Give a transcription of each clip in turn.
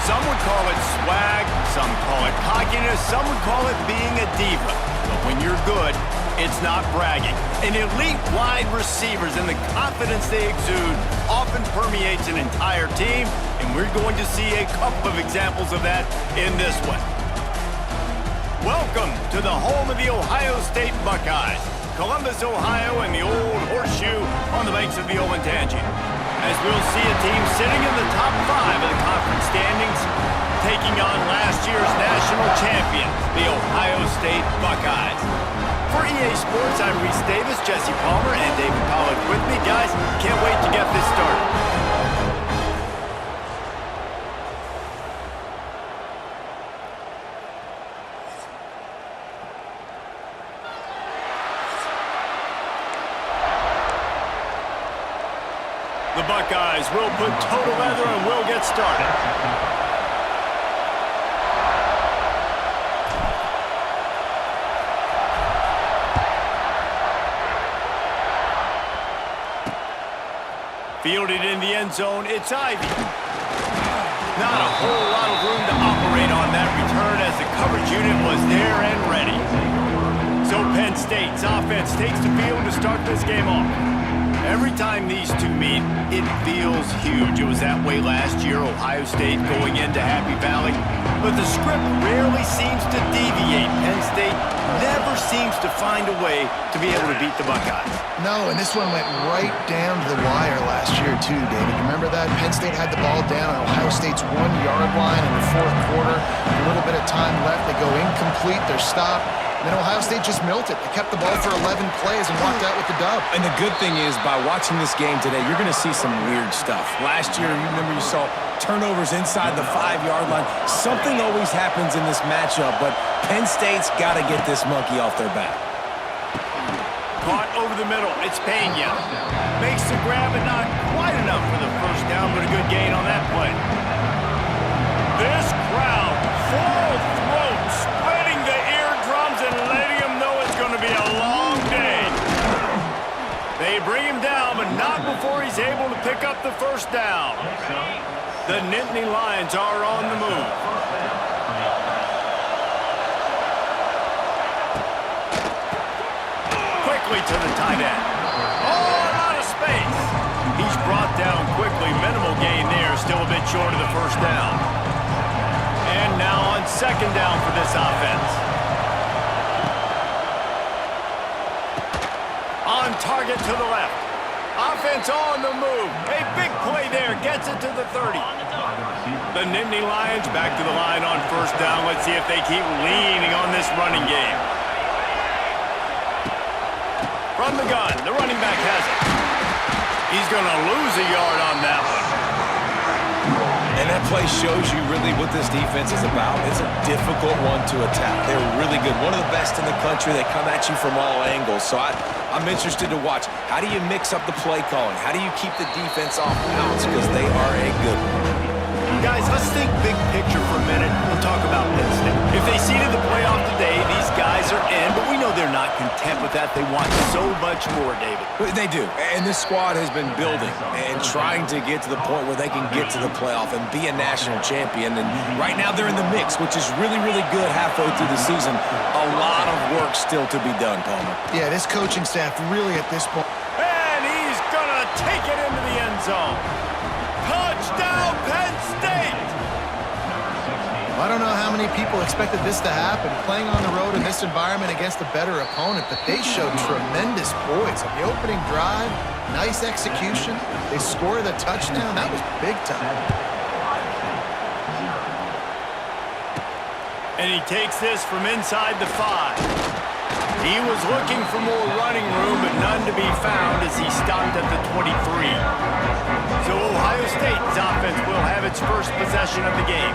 Some would call it swag, some call it cockiness, some would call it being a diva. But when you're good, it's not bragging. And elite wide receivers and the confidence they exude often permeates an entire team, and we're going to see a couple of examples of that in this one. Welcome to the home of the Ohio State Buckeyes, Columbus, Ohio, and the old horseshoe on the banks of the Olentangy. As we'll see a team sitting in the top 5 of the conference standings, taking on last year's national champions, the Ohio State Buckeyes. For EA Sports, I'm Reese Davis, Jesse Palmer, and David Pollack with me. Guys, can't wait to get this started. The Buckeyes will put total leather and will get started. Fielded in the end zone, it's Ivy. Not a whole lot of room to operate on that return as the coverage unit was there and ready. So Penn State's offense takes the field to start this game off. Every time these two meet, it feels huge. It was that way last year, Ohio State going into Happy Valley. But the script rarely seems to deviate. Penn State never seems to find a way to be able to beat the Buckeyes. No, and this one went right down to the wire last year, too, David. Remember that? Penn State had the ball down on Ohio State's 1-yard line in the fourth quarter. A little bit of time left. They go incomplete. They're stopped. Then Ohio State just milled it. They kept the ball for 11 plays and walked out with the dub. And the good thing is, by watching this game today, you're going to see some weird stuff. Last year, you remember you saw turnovers inside the 5-yard line. Something always happens in this matchup, but Penn State's got to get this monkey off their back. Caught over the middle. It's Pena. Makes the grab, but not quite enough for the first down, but a good gain on that play. This crowd, full throat, spreading the eardrums and letting them know it's going to be a long day. They bring him down, but not before he's able to pick up the first down. The Nittany Lions are on the move. Quickly to the tight end. Oh, out of space. He's brought down quickly. Minimal gain there. Still a bit short of the first down. And now on second down for this offense. On target to the left. Offense on the move. A big play there. Gets it to the 30. The Nittany Lions back to the line on first down. Let's see if they keep leaning on this running game. From the gun, the running back has it. He's going to lose a yard on that one. And that play shows you really what this defense is about. It's a difficult one to attack. They're really good. One of the best in the country. They come at you from all angles. So I'm interested to watch. How do you mix up the play calling? How do you keep the defense off balance? Because they are a good one. Guys, let's think big picture for a minute. We'll talk about Penn State. If they seeded the playoff today, these guys are in, but we know they're not content with that. They want so much more, David. They do, and this squad has been building and trying to get to the point where they can get to the playoff and be a national champion. And right now they're in the mix, which is really, really good halfway through the season. A lot of work still to be done, Palmer. Yeah, this coaching staff really at this point. And he's going to take it into the end zone. Touchdown, Penn State! I don't know how many people expected this to happen, playing on the road in this environment against a better opponent, but they showed tremendous poise. On the opening drive, nice execution. They scored a touchdown. That was big time. And he takes this from inside the 5. He was looking for more running room, but none to be found as he stopped at the 23. So Ohio State's offense will have its first possession of the game.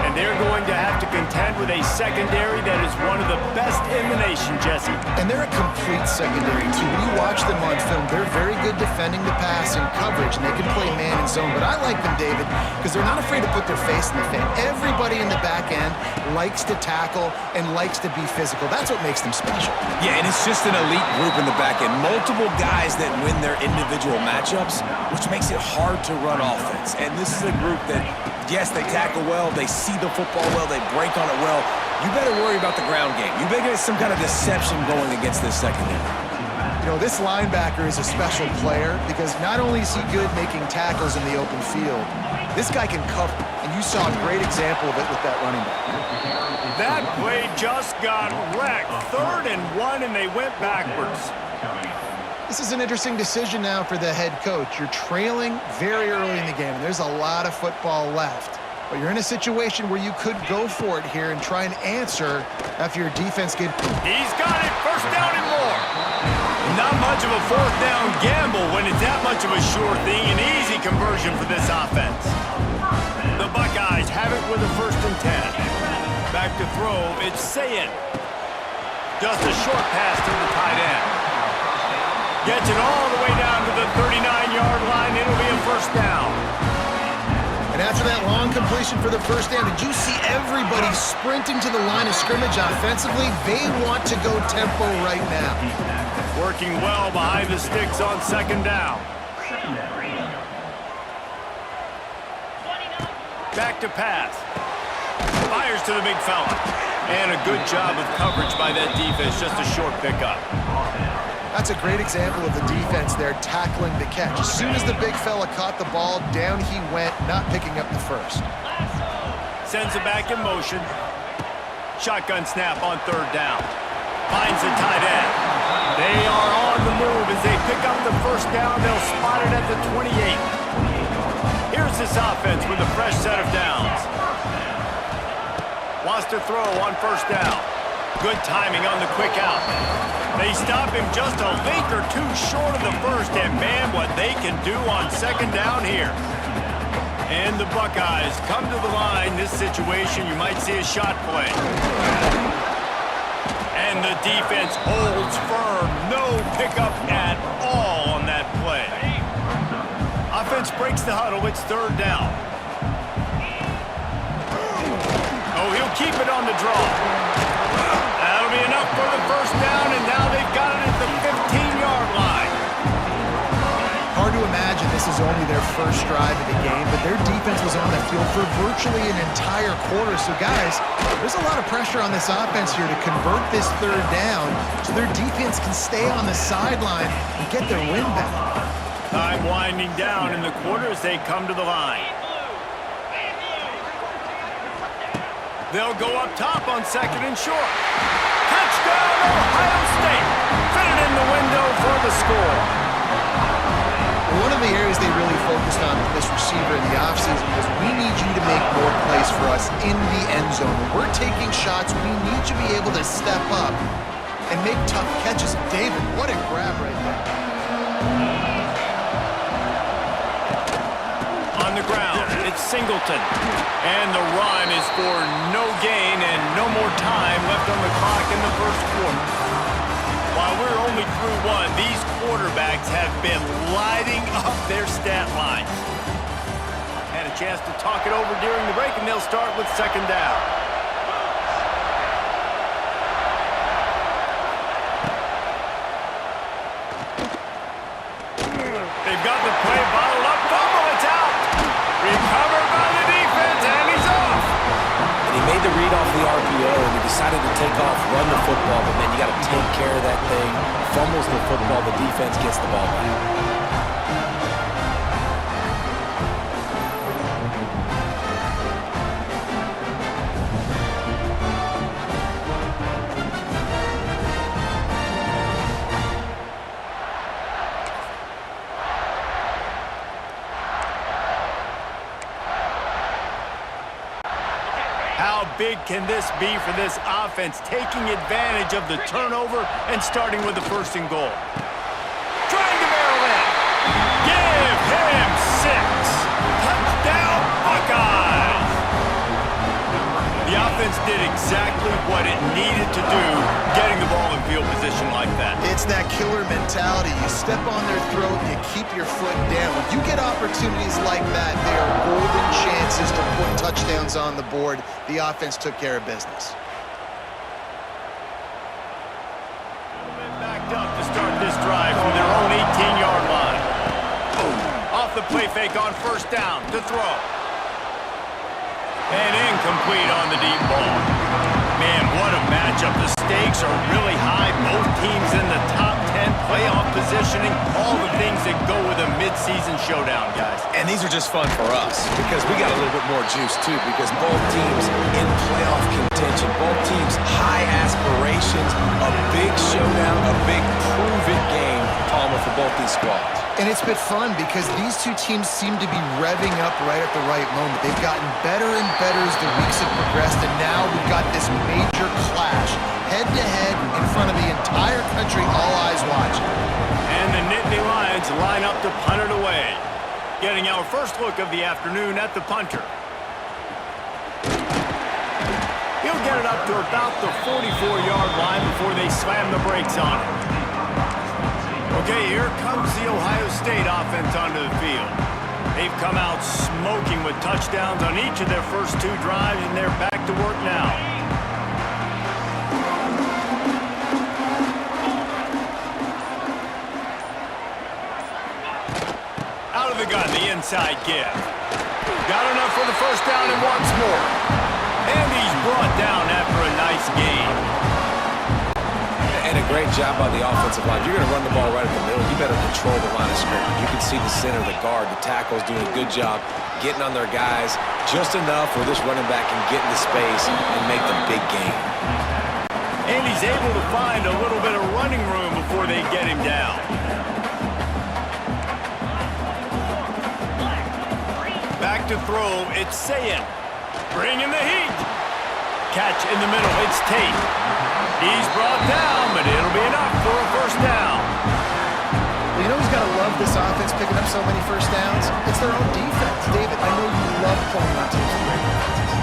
And they're going to have to contend with a secondary that is one of the best in the nation, Jesse. And they're a complete secondary, too. When you watch them on film, they're very good defending the pass and coverage, and they can play man and zone. But I like them, David, because they're not afraid to put their face in the fan. Everybody in the back end likes to tackle and likes to be physical. That's what makes them special. Yeah, and it's just an elite group in the back end. Multiple guys that win their individual matchups, which makes makes it hard to run offense. And this is a group that, yes, they tackle well, they see the football well, they break on it well. You better worry about the ground game. You better get some kind of deception going against this secondary. You know, this linebacker is a special player because not only is he good making tackles in the open field, this guy can cover. And you saw a great example of it with that running back. That play just got wrecked. 3rd and 1, and they went backwards. This is an interesting decision now for the head coach. You're trailing very early in the game, and there's a lot of football left. But you're in a situation where you could go for it here and try and answer after your defense gave. He's got it. 1st down and more. Not much of a 4th down gamble when it's that much of a sure thing. An easy conversion for this offense. The Buckeyes have it with a 1st and 10. Back to throw. It's Sayin. Just a short pass to the tight end. Gets it all the way down to the 39-yard line. It'll be a 1st down. And after that long completion for the 1st down, did you see everybody sprinting to the line of scrimmage offensively? They want to go tempo right now. Working well behind the sticks on 2nd down. Back to pass. Fires to the big fella. And a good job of coverage by that defense. Just a short pickup. That's a great example of the defense there tackling the catch. As soon as the big fella caught the ball, down he went, not picking up the 1st. Sends it back in motion. Shotgun snap on 3rd down. Finds the tight end. They are on the move as they pick up the 1st down. They'll spot it at the 28. Here's this offense with a fresh set of downs. Wants to throw on 1st down. Good timing on the quick out. They stop him just a link or two short of the 1st, and man, what they can do on 2nd down here. And the Buckeyes come to the line. This situation, you might see a shot play. And the defense holds firm. No pickup at all on that play. Offense breaks the huddle. It's 3rd down. Oh, he'll keep it on the draw. That'll be enough for the 1st down, and now they've got it at the 15-yard line. Hard to imagine this is only their 1st drive of the game, but their defense was on the field for virtually an entire quarter. So, guys, there's a lot of pressure on this offense here to convert this 3rd down so their defense can stay on the sideline and get their win back. Time winding down in the quarter as they come to the line. They'll go up top on 2nd and short. Touchdown, Ohio State. Fit it in the window for the score. One of the areas they really focused on with this receiver in the offseason was we need you to make more plays for us in the end zone. When we're taking shots, we need you to be able to step up and make tough catches. David, what a grab right there. On the ground, it's Singleton. And the run is for no gain and no more time left on the clock in the 1st quarter. While we're only through 1, these quarterbacks have been lighting up their stat lines. Had a chance to talk it over during the break, and they'll start with 2nd down. They've got the play bottled up. Fumble, it's out. Recovered by the defense, and he's off. And he made the read off the RPO, and he decided to take off, run the football, but then you got to take care of that thing. Fumbles the football, the defense gets the ball back. How big can this be for this offense, taking advantage of the turnover and starting with the 1st and goal? Trying to barrel in. Give him 6. Touchdown, Buckeyes. The offense did exactly what it needed to do, getting the ball in field position like that. It's that killer mentality. You step on their throat, you keep your foot down. When you get opportunities like that, they are golden chances to put touchdowns on the board. The offense took care of business. Backed up to start this drive from their own 18-yard line. Off the play first down to throw. And incomplete on the deep ball. Man, what a matchup. The stakes are really high. Both teams in the top 10 playoff positioning. All the things that go with a midseason showdown, guys. And these are just fun for us because we got a little bit more juice, too, because both teams in playoff contention, both teams high aspirations, a big showdown, a big prove-it game, Palmer, for both these squads. And it's been fun because these two teams seem to be revving up right at the right moment. They've gotten better and better as the weeks have progressed, and now we've got this major clash, head-to-head, in front of the entire country, all eyes watching. And the Nittany Lions line up to punt it away. Getting our first look of the afternoon at the punter. He'll get it up to about the 44-yard line before they slam the brakes on it. Okay, here comes the Ohio State offense onto the field. They've come out smoking with touchdowns on each of their first two drives, and they're back to work now. Out of the gun, the inside give. Got enough for the first down and once more. And he's brought down after a nice gain. And a great job by the offensive line. You're going to run the ball right at the middle. You better control the line of scrimmage. You can see the center, the guard, the tackle's doing a good job getting on their guys just enough where this running back can get into space and make the big gain. And he's able to find a little bit of running room before they get him down. Back to throw, it's Sayin. Bringing the heat. Catch in the middle, it's Tate. He's brought down, but it'll be enough for a first down. Well, you know who's got to love this offense picking up so many first downs? It's their own defense. David, I know you love pulling on teams with great defenses.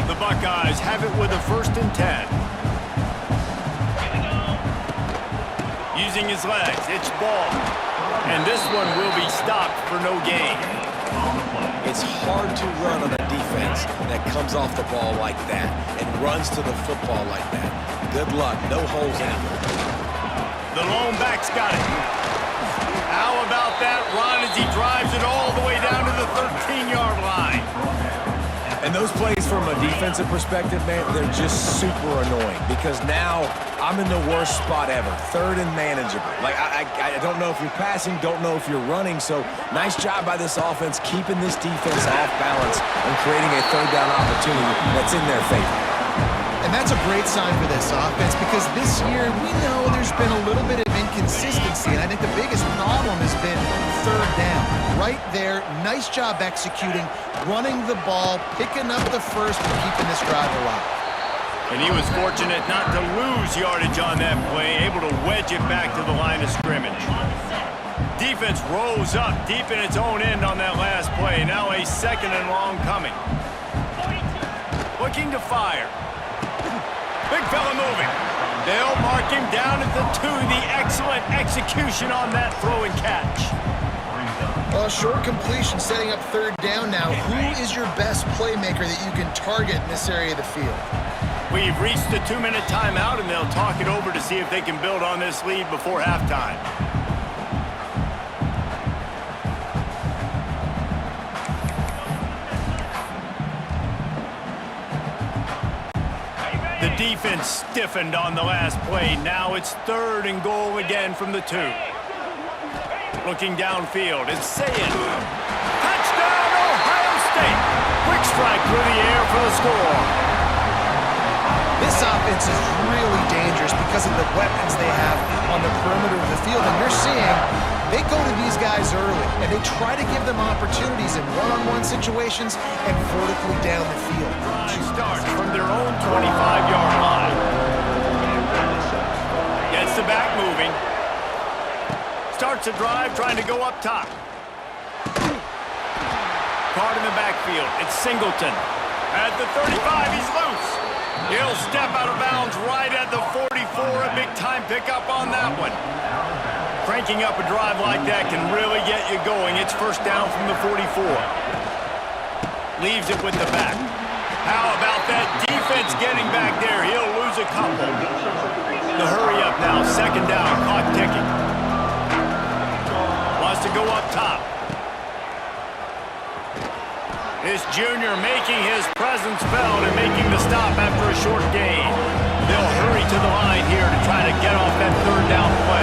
The Buckeyes have it with a 1st and 10. Using his legs, it's ball. And this one will be stopped for no gain. It's hard to run on a defense that comes off the ball like that and runs to the football like that. Good luck. No holes anywhere. The lone back's got it. How about that run as he drives it all the way down to the 13-yard line? And those plays from a defensive perspective, man, they're just super annoying because now I'm in the worst spot ever, 3rd and manageable. Like, I don't know if you're passing, don't know if you're running, so nice job by this offense keeping this defense off balance and creating a 3rd down opportunity that's in their favor. And that's a great sign for this offense because this year we know there's been a little bit of inconsistency, and I think the biggest problem has been 3rd down. Right there, nice job executing, running the ball, picking up the first, and keeping this drive alive. And he was fortunate not to lose yardage on that play, able to wedge it back to the line of scrimmage. Defense rose up deep in its own end on that last play. Now a 2nd and long coming. Looking to fire. Big fella moving. They'll mark him down at the 2. The excellent execution on that throw and catch. Well, short completion setting up 3rd down now. Who is your best playmaker that you can target in this area of the field? We've reached the 2-minute timeout, and they'll talk it over to see if they can build on this lead before halftime. The defense stiffened on the last play. Now it's 3rd and goal again from the 2. Looking downfield, it's Sayin. Touchdown, Ohio State! Quick strike through the air for the score. This offense is really dangerous because of the weapons they have on the perimeter of the field. And you're seeing they go to these guys early, and they try to give them opportunities in one-on-one situations and vertically down the field. Drive starts from their own 25-yard line. Gets the back moving. Starts a drive trying to go up top. Caught in the backfield. It's Singleton. At the 35, he's loose. He'll step out of bounds right at the 44. A big-time pickup on that one. Cranking up a drive like that can really get you going. It's 1st down from the 44. Leaves it with the back. How about that defense getting back there? He'll lose a couple. The hurry up now. 2nd down. Clock ticking. Jr. making his presence felt and making the stop after a short gain. They'll hurry to the line here to try to get off that third down play.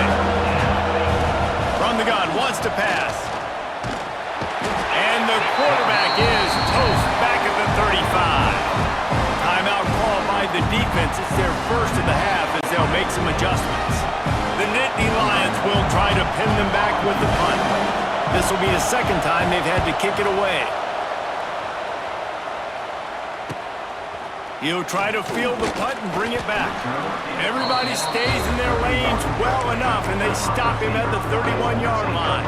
From the gun, wants to pass. And the quarterback is toast back at the 35. Timeout called by the defense. It's their first of the half as they'll make some adjustments. The Nittany Lions will try to pin them back with the punt. This will be the second time they've had to kick it away. He'll try to field the punt and bring it back. Everybody stays in their lanes well enough, and they stop him at the 31-yard line.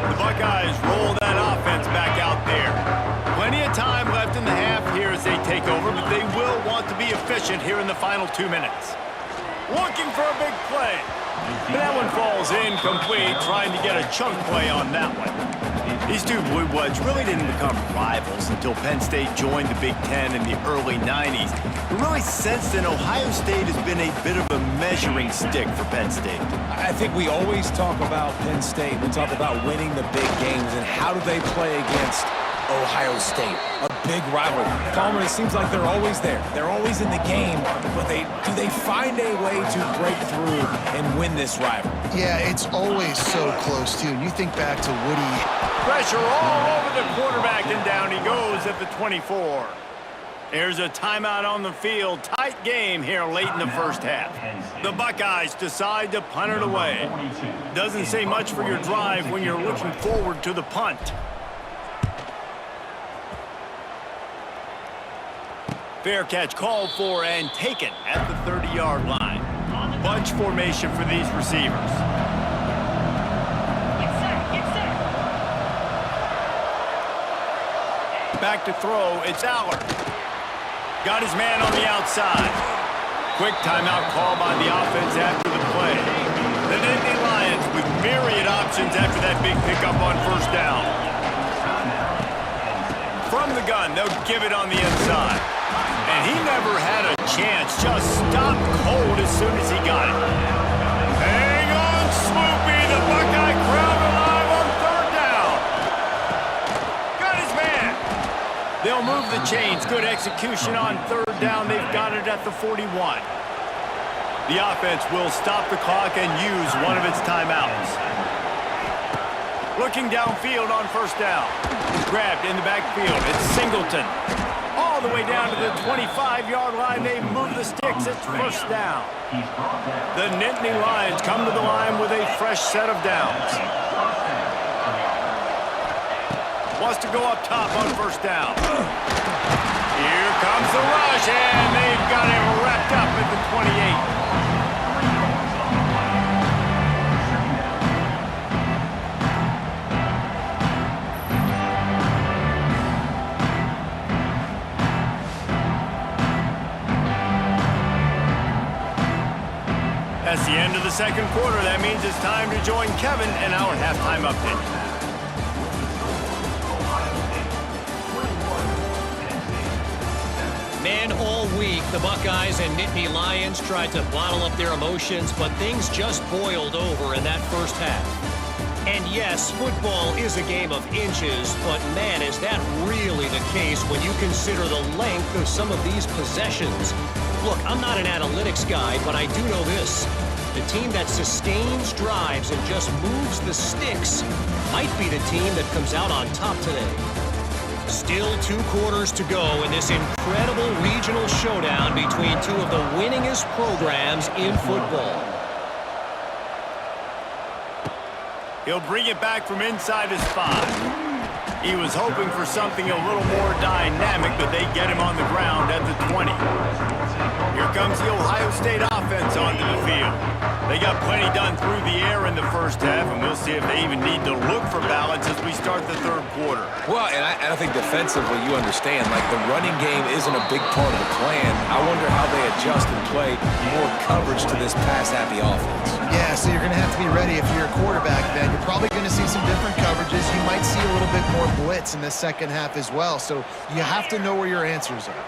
The Buckeyes roll that offense back out there. Plenty of time left in the half here as they take over, but they will want to be efficient here in the final 2 minutes. Looking for a big play. That one falls incomplete, trying to get a chunk play on that one. These two Blue Bloods really didn't become rivals until Penn State joined the Big Ten in the early 90s. We really sensed that Ohio State has been a bit of a measuring stick for Penn State. I think we always talk about Penn State. We talk about winning the big games and how do they play against Ohio State, a big rival. Coleman, it seems like they're always there. They're always in the game, but do they find a way to break through and win this rival? Yeah, it's always so close, too. And you think back to Woody. Pressure all over the quarterback, and down he goes at the 24. There's a timeout on the field. Tight game here late in the first half. The Buckeyes decide to punt it away. Doesn't say much for your drive when you're looking forward to the punt. Fair catch called for and taken at the 30-yard line. Bunch formation for these receivers. Back to throw, it's Allard. Got his man on the outside. Quick timeout call by the offense after the play. The Nittany Lions with myriad options after that big pickup on first down. From the gun, they'll give it on the inside. And he never had a chance, just stopped cold as soon as he got it. Hang on, Swoopy, the Buckeye crowd alive on third down. Got his man. They'll move the chains. Good execution on third down. They've got it at the 41. The offense will stop the clock and use one of its timeouts. Looking downfield on first down. Grabbed in the backfield. It's Singleton. All the way down to the 25-yard line. They move the sticks. It's first down. The Nittany Lions come to the line with a fresh set of downs. Wants to go up top on first down. Here comes the rush, and they've got him wrapped up at the 28. That's the end of the second quarter. That means it's time to join Kevin in our halftime update. Man, all week, the Buckeyes and Nittany Lions tried to bottle up their emotions, but things just boiled over in that first half. And yes, football is a game of inches, but man, is that really the case when you consider the length of some of these possessions. Look, I'm not an analytics guy, but I do know this. The team that sustains drives and just moves the sticks might be the team that comes out on top today. Still 2 quarters to go in this incredible regional showdown between two of the winningest programs in football. He'll bring it back from inside his 5. He was hoping for something a little more dynamic, but they get him on the ground at the 20. Here comes the Ohio State offense onto the field. They got plenty done through the air in the first half, and we'll see if they even need to look for balance as we start the third quarter. Well, and I think defensively, you understand, like the running game isn't a big part of the plan. I wonder how they adjust and play more coverage to this pass-happy offense. Yeah, so you're going to have to be ready if you're a quarterback then. You're probably going to see some different coverages. You might see a little bit more blitz in the second half as well, so you have to know where your answers are.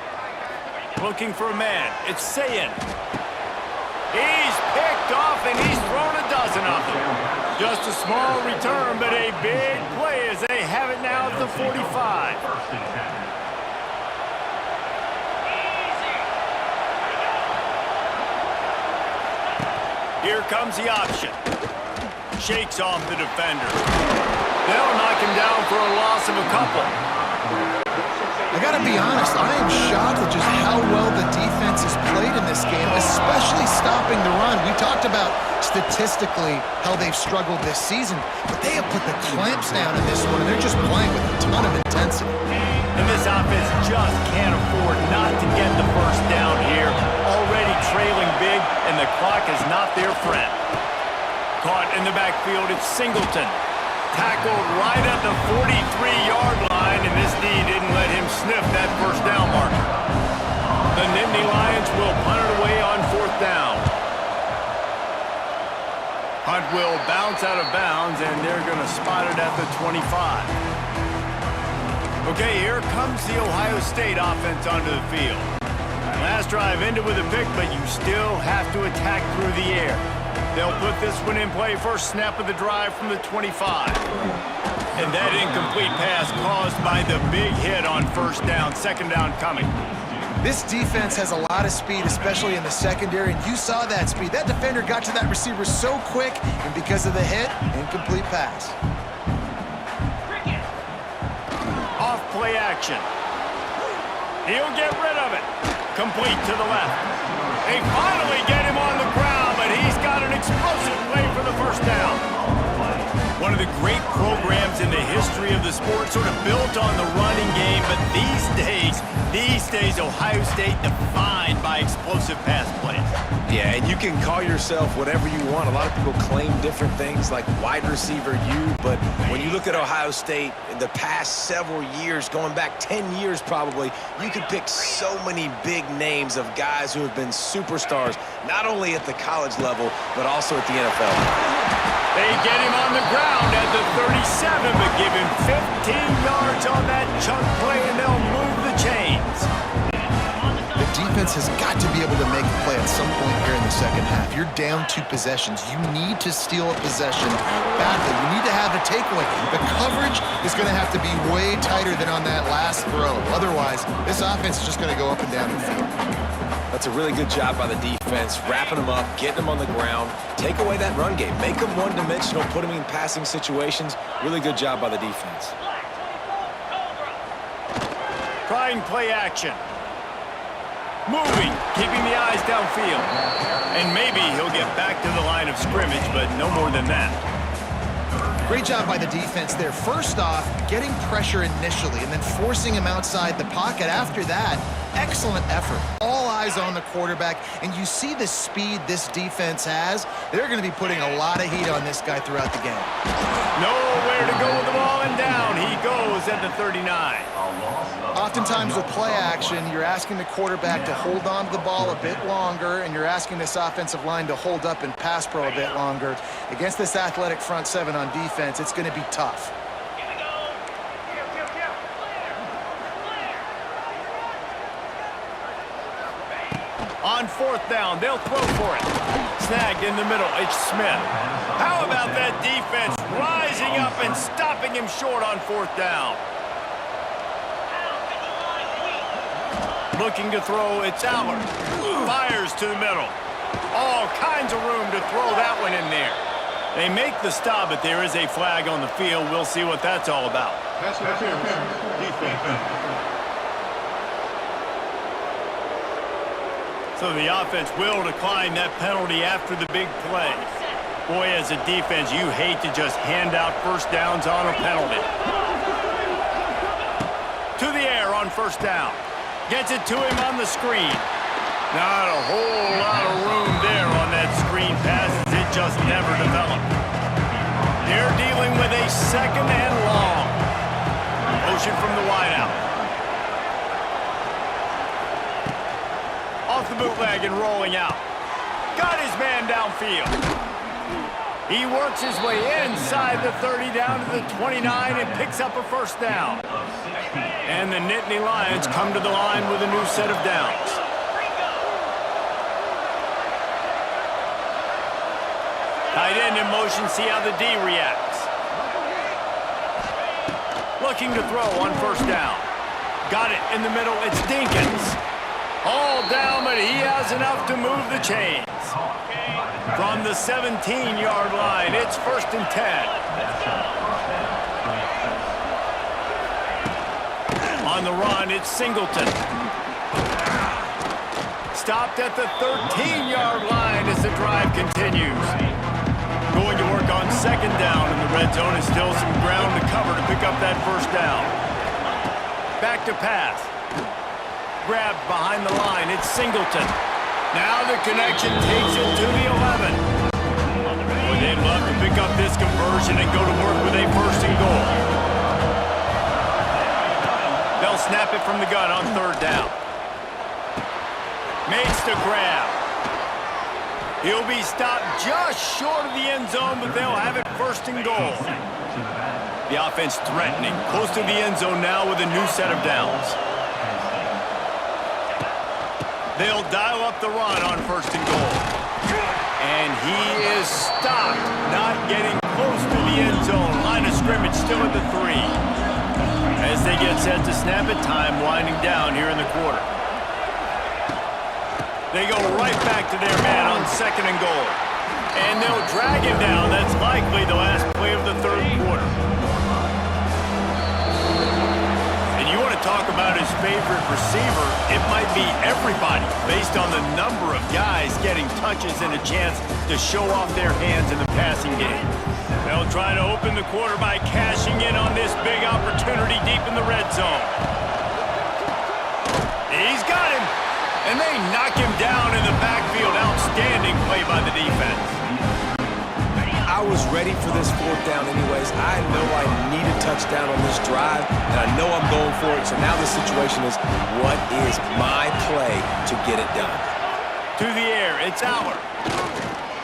Looking for a man. It's Sayin. He's picked off, and he's thrown a dozen of them. Just a small return, but a big play as they have it now at the 45. Here comes the option. Shakes off the defender. They'll knock him down for a loss of a couple. I gotta be honest, I am shocked at just how well the defense has played in this game, especially stopping the run. We talked about statistically how they've struggled this season, but they have put the clamps down in this one, and they're just playing with a ton of intensity. And this offense just can't afford not to get the first down here. Already trailing big, and the clock is not their friend. Caught in the backfield, it's Singleton. Tackled right at the 43-yard line, and this D didn't let him sniff that first down marker. The Nittany Lions will punt it away on fourth down. Punt will bounce out of bounds, and they're going to spot it at the 25. Okay, here comes the Ohio State offense onto the field. Last drive ended with a pick, but you still have to attack through the air. They'll put this one in play first snap of the drive from the 25. And that incomplete pass caused by the big hit on first down, second down coming. This defense has a lot of speed, especially in the secondary, and you saw that speed. That defender got to that receiver so quick, and because of the hit, incomplete pass. Off play action. He'll get rid of it. Complete to the left. They finally get him on the ground, but he's got an explosive play for the first down. One of the great programs in the history of the sport, sort of built on the running game, but these days, Ohio State defined by explosive pass plays. Yeah, and you can call yourself whatever you want. A lot of people claim different things like wide receiver U, but when you look at Ohio State in the past several years, going back 10 years probably, you could pick so many big names of guys who have been superstars, not only at the college level, but also at the NFL. They get him on the ground at the 37, but give him 15 yards on that chunk play, and they'll move the chains. The defense has got to be able to make a play at some point here in the second half. You're down 2 possessions. You need to steal a possession badly. You need to have a takeaway. The coverage is going to have to be way tighter than on that last throw. Otherwise, this offense is just going to go up and down the field. That's a really good job by the defense, wrapping them up, getting them on the ground, take away that run game, make them one-dimensional, put them in passing situations. Really good job by the defense. Trying play action. Moving, keeping the eyes downfield. And maybe he'll get back to the line of scrimmage, but no more than that. Great job by the defense there. First off, getting pressure initially and then forcing him outside the pocket. After that, excellent effort. All eyes on the quarterback, and you see the speed this defense has. They're going to be putting a lot of heat on this guy throughout the game. Nowhere to go with the ball, and down he goes at the 39. Oftentimes with play action, you're asking the quarterback to hold on to the ball a bit longer, and you're asking this offensive line to hold up in pass pro a bit longer. Against this athletic front seven on defense, it's going to be tough. On fourth down, they'll throw for it. Snagged in the middle, it's Smith. How about that defense rising up and stopping him short on fourth down? Looking to throw, it's Allard. Fires to the middle. All kinds of room to throw that one in there. They make the stop, but there is a flag on the field. We'll see what that's all about. Pass interference. Defense. So the offense will decline that penalty after the big play. Boy, as a defense, you hate to just hand out first downs on a penalty. To the air on first down. Gets it to him on the screen. Not a whole lot of room there on that screen pass. It just never developed. They're dealing with a second and long. Motion from the wideout. Off the bootleg and rolling out. Got his man downfield. He works his way inside the 30 down to the 29 and picks up a first down. And the Nittany Lions come to the line with a new set of downs. Tight end in motion, see how the D reacts. Looking to throw on first down. Got it in the middle, it's Dinkins. All down, but he has enough to move the chains. From the 17-yard line, it's 1st and 10. On the run, it's Singleton. Stopped at the 13-yard line as the drive continues. Going to work on 2nd down in the red zone, and still some ground to cover to pick up that 1st down. Back to pass. Grabbed behind the line, it's Singleton. Now the connection takes it to the 11. Boy, they'd love to pick up this conversion and go to work with a 1st and goal. They'll snap it from the gun on 3rd down. Makes the grab. He'll be stopped just short of the end zone, but they'll have it 1st and goal. The offense threatening, close to the end zone now with a new set of downs. They'll dial up the run on 1st and goal. And he is stopped, not getting close to the end zone. Line of scrimmage still at the 3. As they get set to snap it, time winding down here in the quarter. They go right back to their man on 2nd and goal. And they'll drag him down. That's likely the last play of the 3rd quarter. And you want to talk about his favorite receiver, it might be everybody based on the number of guys getting touches and a chance to show off their hands in the passing game. They'll try to open the quarter by cashing in on this big opportunity deep in the red zone. He's got him. And they knock him down in the backfield. Outstanding play by the defense. I was ready for this 4th down anyways. I know I need a touchdown on this drive, and I know I'm going for it. So now the situation is, what is my play to get it done? To the air, it's Aller.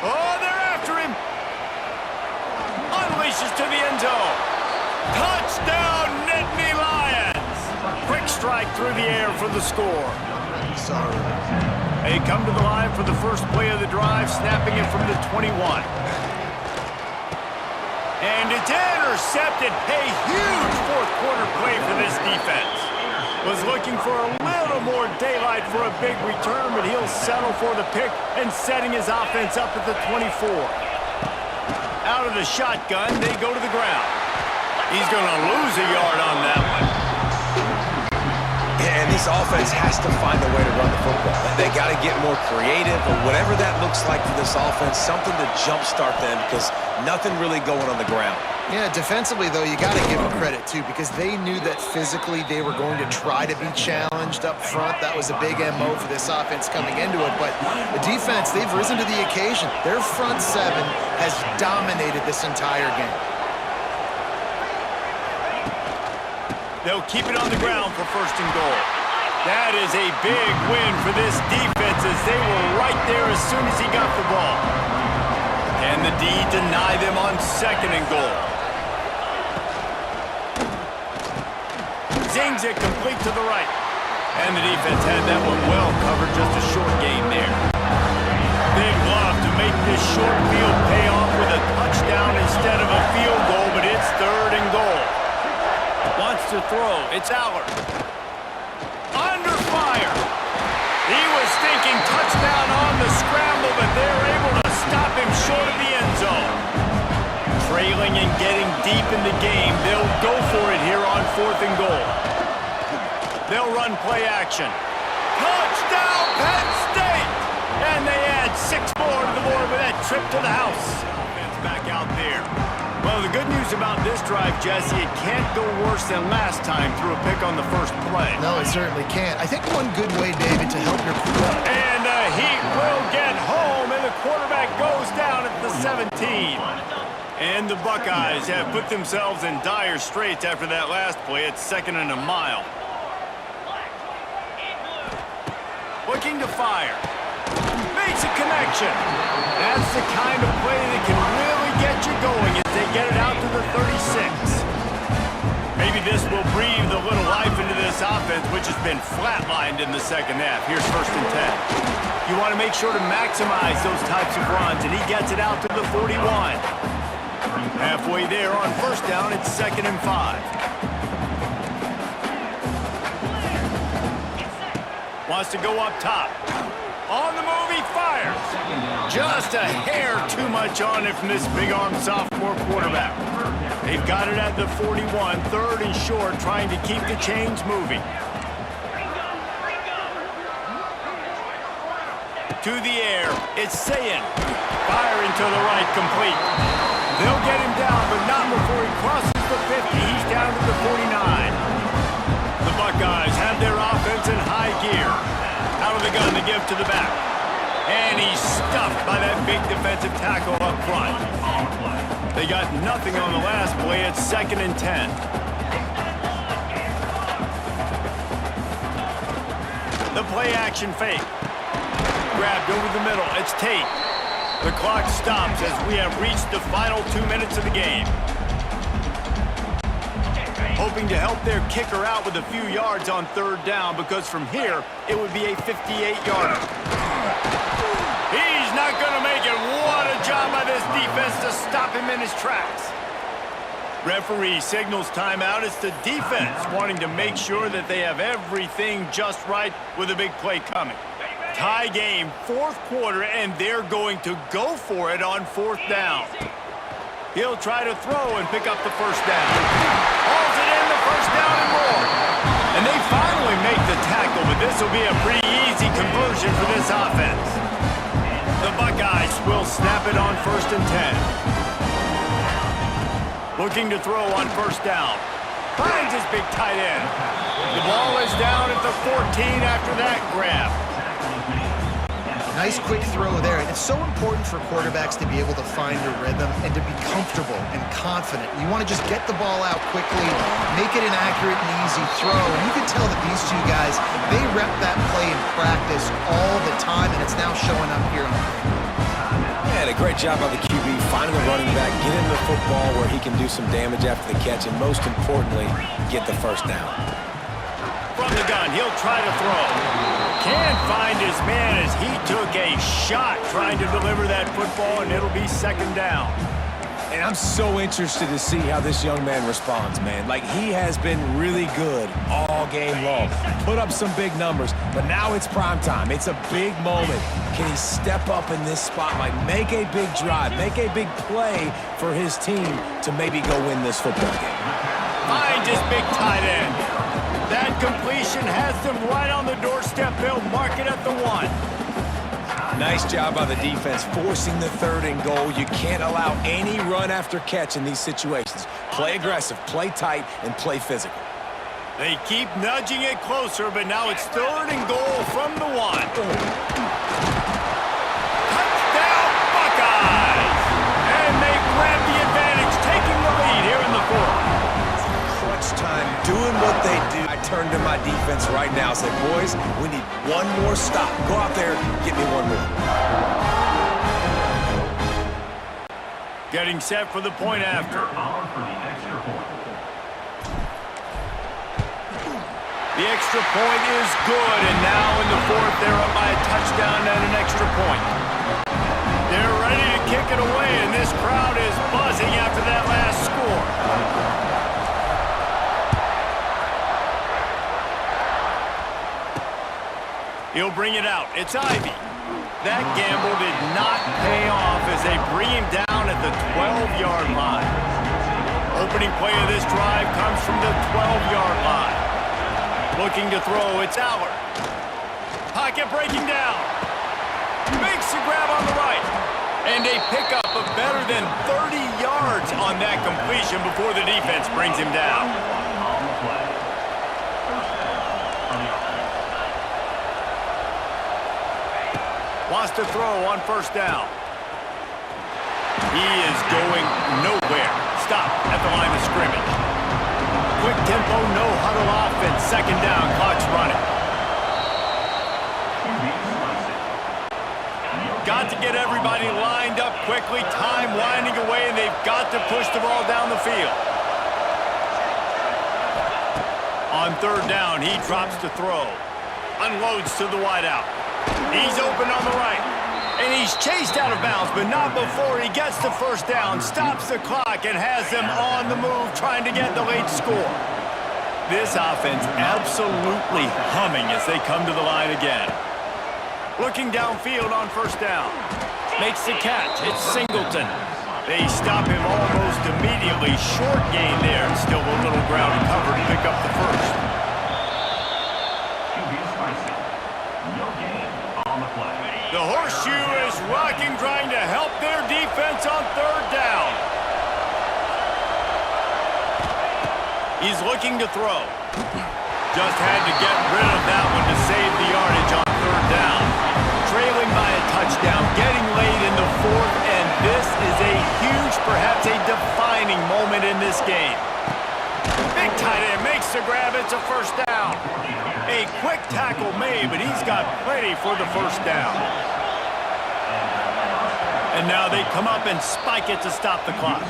Oh, they're after him. Unleashes to the end zone. Touchdown, Nittany Lions. Quick strike through the air for the score. Sorry. They come to the line for the first play of the drive, snapping it from the 21. And it's intercepted. A huge 4th quarter play for this defense. Was looking for a little more daylight for a big return, but he'll settle for the pick and setting his offense up at the 24. Out of the shotgun, they go to the ground. He's going to lose a yard on that one. And this offense has to find a way to run the football. They got to get more creative, or whatever that looks like for this offense, something to jumpstart them, because nothing really going on the ground. Yeah, defensively, though, you got to give them credit, too, because they knew that physically they were going to try to be challenged up front. That was a big MO for this offense coming into it. But the defense, they've risen to the occasion. Their front 7 has dominated this entire game. They'll keep it on the ground for 1st and goal. That is a big win for this defense, as they were right there as soon as he got the ball. And the D deny them on 2nd and goal. Zings it complete to the right. And the defense had that one well covered, just a short gain there. They'd love to make this short field pay off with a touchdown instead of a field goal, but it's 3rd and goal. Wants to throw. It's Aller. Under fire. He was thinking touchdown on the scramble, but they're able to stop him short of the end zone. Trailing and getting deep in the game, they'll go for it here on 4th and goal. They'll run play action. Touchdown, Penn State! And they add 6 more to the board with that trip to the house. Offense back out there. Well, the good news about this drive, Jesse, it can't go worse than last time through a pick on the first play. No, it certainly can't. I think one good way, David, to help your... And the Heat will get home, and the quarterback goes down at the 17. And the Buckeyes have put themselves in dire straits after that last play. It's 2nd and a mile. Looking to fire. Makes a connection. That's the kind of play that can really get you going as they get it out to the 36. Maybe this will breathe a little life into this offense, which has been flatlined in the 2nd half. Here's 1st and 10. You want to make sure to maximize those types of runs, and he gets it out to the 41. Halfway there on 1st down, it's 2nd and 5. Wants to go up top. On the move, he fires. Just a hair too much on it from this big-arm sophomore quarterback. They've got it at the 41, third and short, trying to keep the chains moving. To the air, it's Sayin. Firing to the right, complete. They'll get him down, but not before he crosses the 50. He's down to the 49. The Buckeyes have their offense in high gear. Out of the gun to give to the back. And he's stuffed by that big defensive tackle up front. They got nothing on the last play. It's 2nd and 10. The play action fake. Grabbed over the middle. It's Tate. The clock stops as we have reached the final 2 minutes of the game. Hoping to help their kicker out with a few yards on 3rd down, because from here, it would be a 58-yarder. He's not going to make it. What a job by this defense to stop him in his tracks. Referee signals timeout. It's the defense wanting to make sure that they have everything just right with a big play coming. Tie game, 4th quarter, and they're going to go for it on 4th down. He'll try to throw and pick up the 1st down. Hauls it in, the 1st down and more. And they finally make the tackle, but this will be a pretty easy conversion for this offense. The Buckeyes will snap it on 1st and 10. Looking to throw on 1st down. Finds his big tight end. The ball is down at the 14 after that grab. Nice quick throw there. And it's so important for quarterbacks to be able to find a rhythm and to be comfortable and confident. You want to just get the ball out quickly, make it an accurate and easy throw. And you can tell that these two guys, they rep that play in practice all the time, and it's now showing up here on the field. Yeah, and a great job by the QB, finding the running back, get him the football where he can do some damage after the catch, and most importantly, get the 1st down. From the gun, he'll try to throw. Can't find his man as he took a shot trying to deliver that football, and it'll be 2nd down. And I'm so interested to see how this young man responds, man. Like, he has been really good all game long. Put up some big numbers, but now it's prime time. It's a big moment. Can he step up in this spotlight, make a big drive, make a big play for his team to maybe go win this football game? Finds his big tight end. That completion has them right on the doorstep. They'll mark it at the 1. Nice job by the defense, forcing the 3rd and goal. You can't allow any run after catch in these situations. Play aggressive, play tight, and play physical. They keep nudging it closer, but now it's 3rd and goal from the 1. Touchdown, Buckeyes! And they grab the advantage, taking the lead here in the 4th. Time doing what they do. I turn to my defense right now and say, boys, we need one more stop. Go out there, get me one more. Getting set for the point after. The extra point is good, and now in the 4th, they're up by a touchdown and an extra point. They're ready to kick it away, and this crowd is buzzing after that last score. He'll bring it out. It's Ivy. That gamble did not pay off as they bring him down at the 12-yard line. Opening play of this drive comes from the 12-yard line. Looking to throw, it's Allard. Pocket breaking down. Makes the grab on the right. And a pickup of better than 30 yards on that completion before the defense brings him down. Wants to throw on 1st down. He is going nowhere. Stop at the line of scrimmage. Quick tempo, no huddle offense. 2nd down, clock's running. Got to get everybody lined up quickly. Time winding away, and they've got to push the ball down the field. On 3rd down, he drops to throw. Unloads to the wideout. He's open on the right, and he's chased out of bounds, but not before he gets the 1st down, stops the clock, and has them on the move trying to get the late score. This offense absolutely humming as they come to the line again. Looking downfield on first down. Makes the catch. It's Singleton. They stop him almost immediately. Short gain there. Still a little ground to cover to pick up the first. The horseshoe is rocking, trying to help their defense on third down. He's looking to throw. Just had to get rid of that one to save the yardage on third down. Trailing by a touchdown, getting late in the fourth, and this is a huge, perhaps a defining moment in this game. Big tight end makes the grab. It's a first down. A quick tackle made, but he's got plenty for the first down. And now they come up and spike it to stop the clock.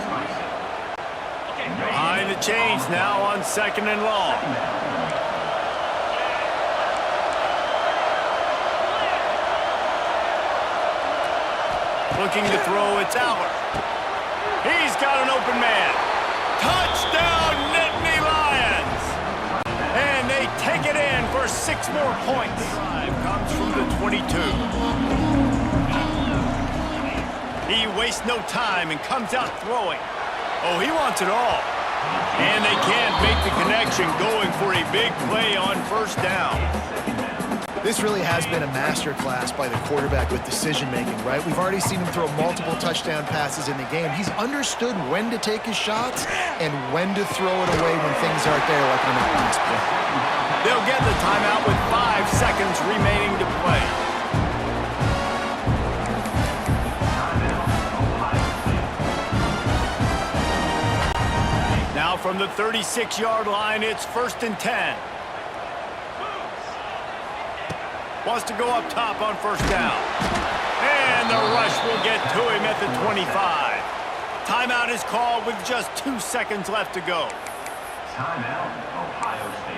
Behind the chains now on second and long. Looking to throw, it's Aller. He's got an open man. Touchdown, Nittany Lions! And they take it in for 6 more points. Comes from the 22. He wastes no time and comes out throwing. Oh, he wants it all. And they can't make the connection, going for a big play on first down. This really has been a masterclass by the quarterback with decision-making, right? We've already seen him throw multiple touchdown passes in the game. He's understood when to take his shots and when to throw it away when things aren't there, like on a pass play. They'll get the timeout with 5 seconds remaining to play. Now from the 36-yard line, it's 1st and 10. Wants to go up top on first down. And the rush will get to him at the 25. Timeout is called with just 2 seconds left to go. Timeout, Ohio State.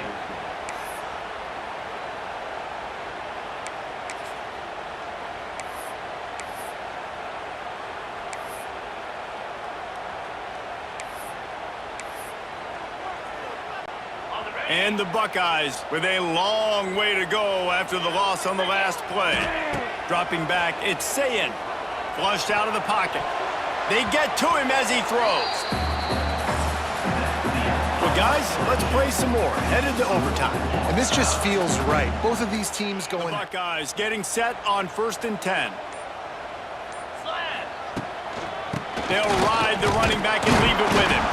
And the Buckeyes with a long way to go after the loss on the last play. Dropping back, it's Sayin. Flushed out of the pocket. They get to him as he throws. Well, guys, let's play some more. Headed to overtime. And this just feels right. Both of these teams going... The Buckeyes getting set on 1st and 10. They'll ride the running back and leave it with him.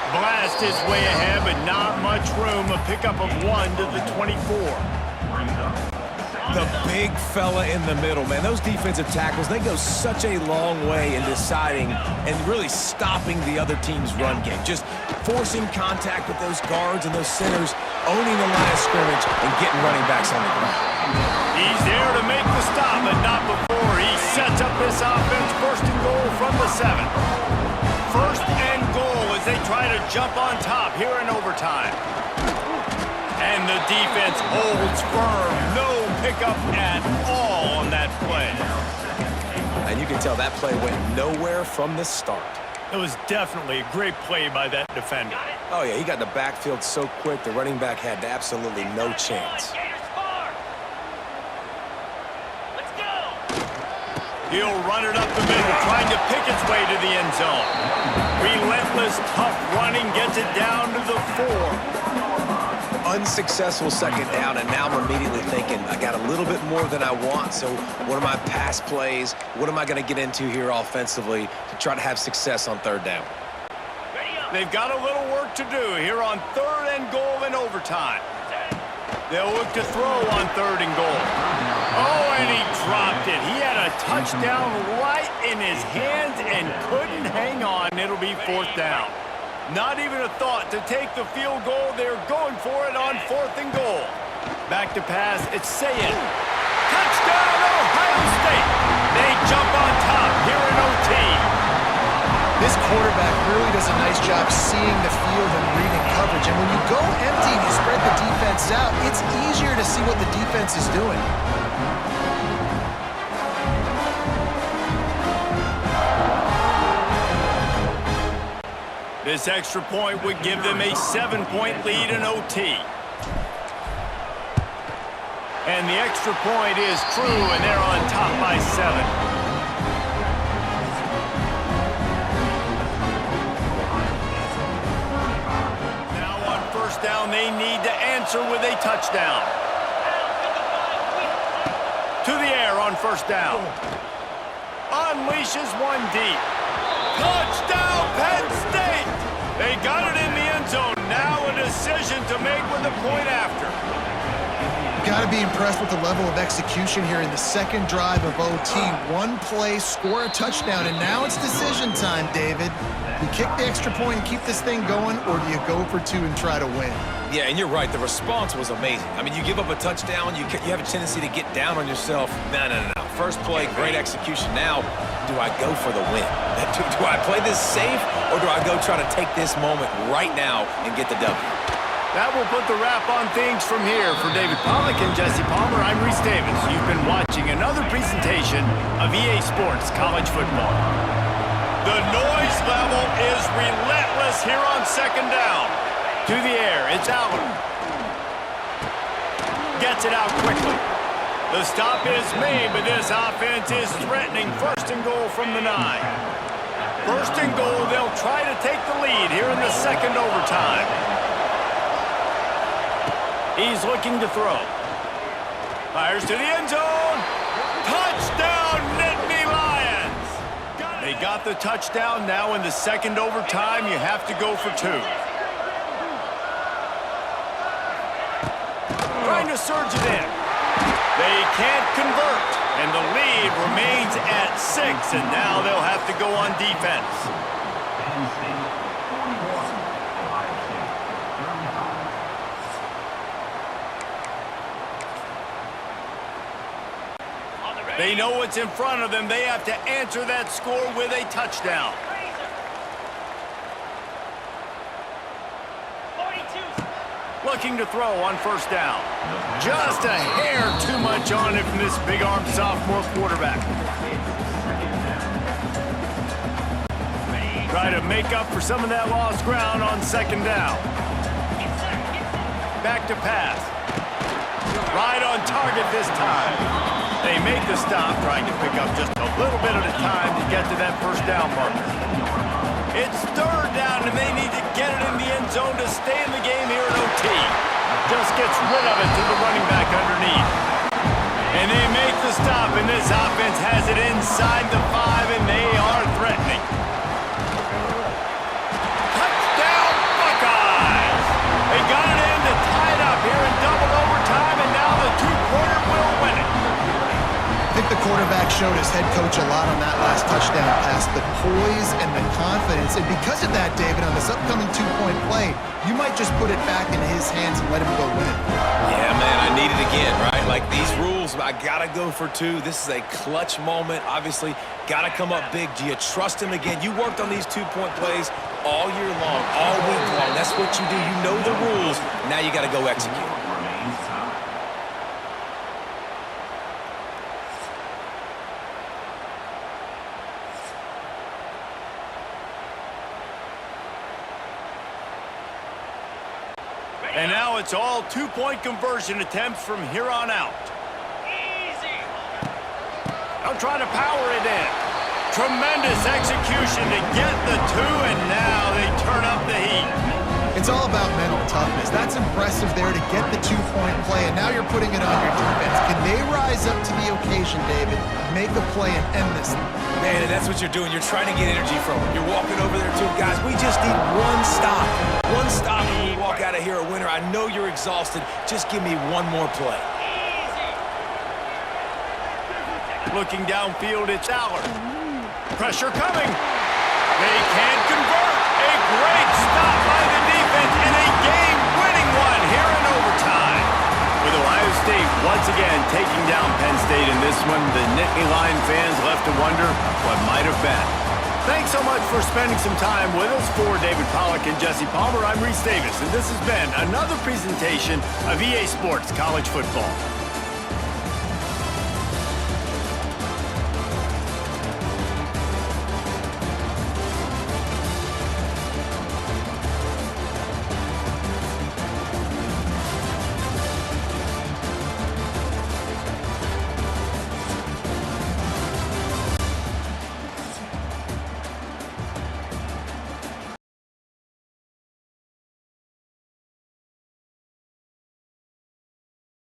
Blast his way ahead, but not much room. A pickup of 1 to the 24. The big fella in the middle, man. Those defensive tackles, they go such a long way in deciding and really stopping the other team's run game. Just forcing contact with those guards and those centers, owning the line of scrimmage, and getting running backs on the ground. He's there to make the stop, but not before. He sets up this offense. 1st and goal from the 7. 1st and goal as they try to jump on top here in overtime. And the defense holds firm. No pickup at all on that play. And you can tell that play went nowhere from the start. It was definitely a great play by that defender. Oh, yeah, he got in the backfield so quick, the running back had absolutely no chance. He'll run it up the middle, trying to pick its way to the end zone. Relentless, tough running gets it down to the 4. Unsuccessful second down, and now I'm immediately thinking, I got a little bit more than I want, so what are my pass plays? What am I going to get into here offensively to try to have success on third down? They've got a little work to do here on 3rd and goal in overtime. They'll look to throw on 3rd and goal. Oh, and he dropped it. He had a touchdown right in his hands and couldn't hang on. It'll be 4th down. Not even a thought to take the field goal. They're going for it on 4th and goal. Back to pass, it's Sayin. Touchdown, Ohio State. They jump on top here in OT. This quarterback really does a nice job seeing the field and reading coverage. And when you go empty and you spread the defense out, it's easier to see what the defense is doing. This extra point would give them a 7-point lead in OT. And the extra point is true, and they're on top by 7. Now on first down, they need to answer with a touchdown. To the air on first down. Unleashes one deep. Touchdown, Penn State! They got it in the end zone. Now a decision to make with the point after. Got to be impressed with the level of execution here in the second drive of OT. One play, score a touchdown, and now it's decision time, David. You kick the extra point and keep this thing going, or do you go for 2 and try to win? Yeah, and you're right. The response was amazing. I mean, you give up a touchdown, you have a tendency to get down on yourself. No. First play, great execution. Now, do I go for the win? Do I play this safe, or do I go try to take this moment right now and get the W? That will put the wrap on things from here. For David Pollack and Jesse Palmer, I'm Reese Davis. You've been watching another presentation of EA Sports College Football. The noise level is relentless here on second down. To the air, it's Allen. Gets it out quickly. The stop is made, but this offense is threatening first and goal from the 9. First and goal, they'll try to take the lead here in the second overtime. He's looking to throw. Fires to the end zone. Touchdown, Nittany Lions! They got the touchdown. Now in the second overtime, you have to go for 2. Trying to surge it in. They can't convert, and the lead remains at 6, and now they'll have to go on defense. Penn State 41, Ohio State 35. They know what's in front of them. They have to answer that score with a touchdown. Looking to throw on first down. Just a hair too much on it from this big-armed sophomore quarterback. Try to make up for some of that lost ground on second down. Back to pass. Right on target this time. They make the stop, trying to pick up just a little bit at a time to get to that first down marker. It's third down, and they need to get it in the end zone to stay in the game here at OT. Just gets rid of it to the running back underneath. And they make the stop, and this offense has it inside the 5, and they are threatening. Touchdown, Buckeyes! They got it in to tie it up here in double overtime, and now the 2-pointer will win it. I think the quarterback showed his head coach a lot on that last touchdown pass, the poise and the confidence. And because of that, David, on this upcoming 2-point play, you might just put it back in his hands and let him go win. Yeah, man, I need it again, right? Like these rules, I got to go for 2. This is a clutch moment. Obviously, got to come up big. Do you trust him again? You worked on these 2-point plays all year long, all week long. That's what you do. You know the rules. Now you got to go execute. And now it's all 2-point conversion attempts from here on out. Easy. They'll try to power it in. Tremendous execution to get the 2, and now they turn up the heat. It's all about mental toughness. That's impressive there to get the 2-point play, and now you're putting it on your defense. Can they rise up to the occasion, David? Make a play and end this. Man, and that's what you're doing. You're trying to get energy from them. You're walking over there to them. Guys, we just need one stop. One stop and we walk out of here a winner. I know you're exhausted. Just give me one more play. Looking downfield, it's Allard. Pressure coming. They can't convert. A great stop by the defense and a game-winning one here in overtime. With Ohio State once again taking down Penn State in this one, the Nittany Lion fans left to wonder what might have been. Thanks so much for spending some time with us. For David Pollack and Jesse Palmer, I'm Reese Davis, and this has been another presentation of EA Sports College Football.